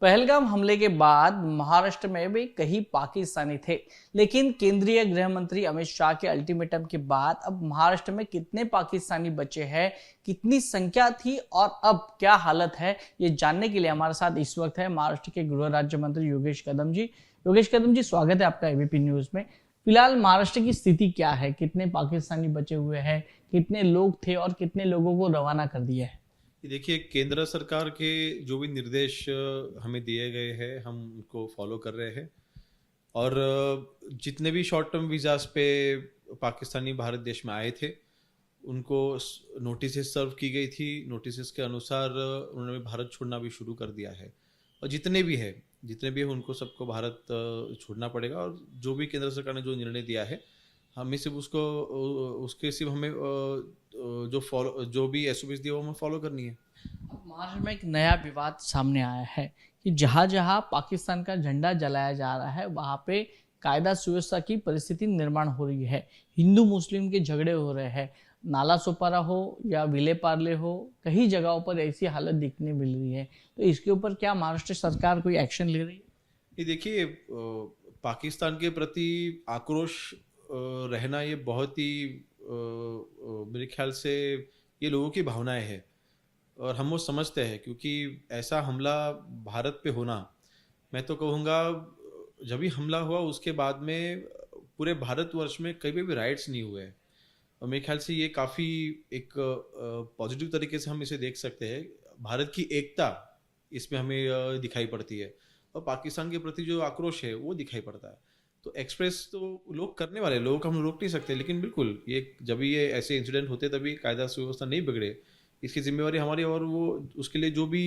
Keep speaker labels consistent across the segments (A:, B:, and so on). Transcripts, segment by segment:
A: पहलगाम हमले के बाद महाराष्ट्र में भी कई पाकिस्तानी थे, लेकिन केंद्रीय गृह मंत्री अमित शाह के अल्टीमेटम के बाद अब महाराष्ट्र में कितने पाकिस्तानी बचे हैं, कितनी संख्या थी और अब क्या हालत है, ये जानने के लिए हमारे साथ इस वक्त है महाराष्ट्र के गृह राज्य मंत्री योगेश कदम जी। योगेश कदम जी, स्वागत है आपका एबीपी न्यूज में। फिलहाल महाराष्ट्र की स्थिति क्या है, कितने पाकिस्तानी बचे हुए हैं, कितने लोग थे और कितने लोगों को रवाना कर दिया है?
B: देखिए, केंद्र सरकार के जो भी निर्देश हमें दिए गए हैं हम उनको फॉलो कर रहे हैं और जितने भी शॉर्ट टर्म वीज़ास पे पाकिस्तानी भारत देश में आए थे उनको नोटिस सर्व की गई थी। नोटिस के अनुसार उन्होंने भारत छोड़ना भी शुरू कर दिया है और जितने भी है उनको सबको भारत छोड़ना पड़ेगा। और जो भी केंद्र सरकार ने जो निर्णय दिया है हमें सिर्फ उसके सिर्फ हमें जो भी एसओपीज दिया वो हमें फॉलो करनी है।
A: अब महाराष्ट्र में एक नया विवाद सामने आया है कि जहां जहां पाकिस्तान का झंडा जलाया जा रहा है वहां पे कायदा सुव्यवस्था की परिस्थिति निर्माण हो रही है, हिंदू मुस्लिम के झगड़े हो रहे हैं, नाला सोपारा हो या विले पार्ले हो, कई जगहों पर ऐसी हालत दिखने मिल रही है। तो इसके ऊपर क्या महाराष्ट्र सरकार कोई एक्शन ले रही है?
B: ये देखिए, पाकिस्तान के प्रति आक्रोश रहना ये बहुत ही मेरे ख्याल से ये लोगों की भावनाएं हैं और हम वो समझते हैं, क्योंकि ऐसा हमला भारत पे होना, मैं तो कहूँगा जब भी हमला हुआ उसके बाद में पूरे भारतवर्ष में कहीं भी राइट्स नहीं हुए हैं और मेरे ख्याल से ये काफ़ी एक पॉजिटिव तरीके से हम इसे देख सकते हैं। भारत की एकता इसमें हमें दिखाई पड़ती है और पाकिस्तान के प्रति जो आक्रोश है वो दिखाई पड़ता है। तो एक्सप्रेस तो लोग करने वाले, लोगों को हम रोक नहीं सकते, लेकिन बिल्कुल ये जब भी ये ऐसे इंसिडेंट होते तभी कायदा सुव्यवस्था नहीं बिगड़े, इसकी जिम्मेवारी हमारी और वो उसके लिए जो भी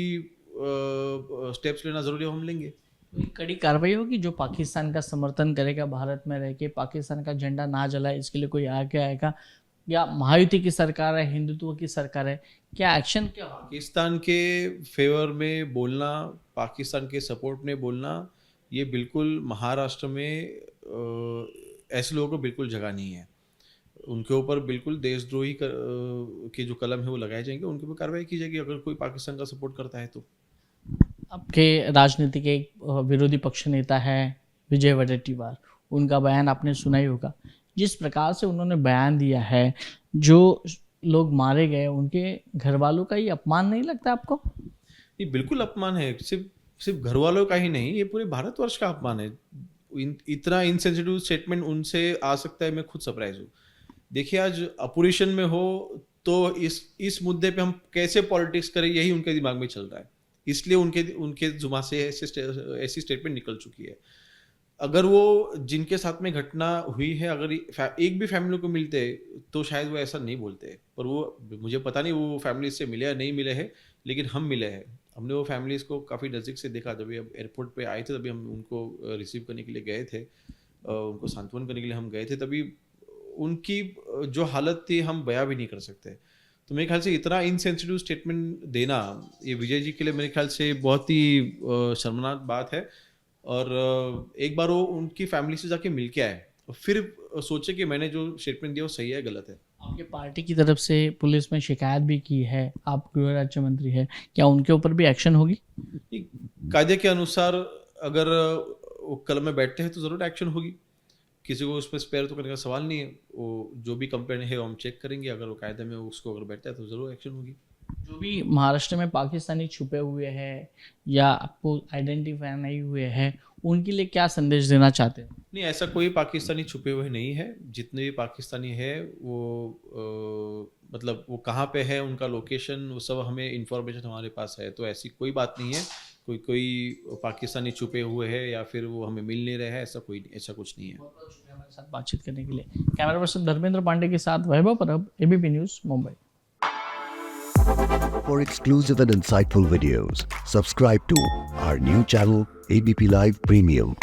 B: स्टेप्स लेना जरूरी है हम लेंगे।
A: कड़ी कार्रवाई होगी जो पाकिस्तान का समर्थन करेगा, भारत में रह के पाकिस्तान का झंडा ना जलाए, इसके लिए कोई आगे आएगा? या महायुति की सरकार है, हिंदुत्व की सरकार है, क्या एक्शन क्या होगा?
B: पाकिस्तान के फेवर में बोलना, पाकिस्तान के सपोर्ट में बोलना, ये बिल्कुल महाराष्ट्र में ऐसे लोगों को बिल्कुल जगह नहीं है। उनके ऊपर बिल्कुल देशद्रोही के जो कलम है वो लगाए जाएंगे, उनके ऊपर कार्रवाई की जाएगी अगर कोई पाकिस्तान का सपोर्ट करता है तो।
A: आपके राजनीति के विरोधी पक्ष नेता है विजय वडेट्टीवार, उनका बयान आपने सुना ही होगा। जिस प्रकार से उन्होंने बयान दिया है, जो लोग मारे गए उनके घर वालों का ये अपमान नहीं लगता आपको?
B: ये बिल्कुल अपमान है, सिर्फ घर वालों का ही नहीं, ये पूरे भारतवर्ष का अपमान है। इतना इनसेंसिटिव स्टेटमेंट उनसे आ सकता है, मैं खुद सरप्राइज हूँ। देखिए, आज अपोजिशन में हो तो इस मुद्दे पे हम कैसे पॉलिटिक्स करें यही उनके दिमाग में चल रहा है, इसलिए उनके जुबान से ऐसी स्टेटमेंट निकल चुकी है। अगर वो जिनके साथ में घटना हुई है अगर एक भी फैमिली को मिलते तो शायद वो ऐसा नहीं बोलते, पर वो मुझे पता नहीं वो फैमिली से मिले या नहीं मिले हैं, लेकिन हम मिले हैं। हमने वो फैमिलीज को काफ़ी नज़दीक से देखा। जब अब एयरपोर्ट पे आए थे तभी हम उनको रिसीव करने के लिए गए थे, उनको सांत्वन करने के लिए हम गए थे, तभी उनकी जो हालत थी हम बयां भी नहीं कर सकते। तो मेरे ख्याल से इतना इनसेंसिटिव स्टेटमेंट देना ये विजय जी के लिए मेरे ख्याल से बहुत ही शर्मनाक बात है। और एक बार वो उनकी फैमिली से जाके मिल के आए और फिर सोचे कि मैंने जो स्टेटमेंट दिया वो सही है गलत है।
A: आपके पार्टी की तरफ से पुलिस में शिकायत भी की है, आप गृह राज्य मंत्री है, क्या उनके ऊपर भी एक्शन होगी?
B: कायदे के अनुसार अगर वो कलम में बैठते हैं तो ज़रूर एक्शन होगी, किसी को उस पर स्पेयर तो करने का सवाल नहीं है। वो जो भी कंप्लेंट है वो हम चेक करेंगे, अगर वो कायदे में उसको अगर बैठता है तो ज़रूर एक्शन होगी।
A: जो भी महाराष्ट्र में पाकिस्तानी छुपे हुए हैं या आपको आइडेंटिफाई नहीं हुए हैं, उनके लिए क्या संदेश देना चाहते हैं?
B: नहीं, ऐसा कोई पाकिस्तानी छुपे हुए नहीं है। जितने भी पाकिस्तानी है वो मतलब वो कहाँ पे है, उनका लोकेशन, वो सब हमें इंफॉर्मेशन हमारे पास है। तो ऐसी कोई बात नहीं है कोई पाकिस्तानी छुपे हुए है या फिर वो हमें मिल नहीं रहे हैं, ऐसा कुछ नहीं है।
A: हमारे साथ बातचीत करने के लिए कैमरा पर्सन धर्मेंद्र पांडे के साथ वैभव परब, ABP news, Mumbai.
C: For exclusive and insightful videos, subscribe to our new channel ABP Live Premium.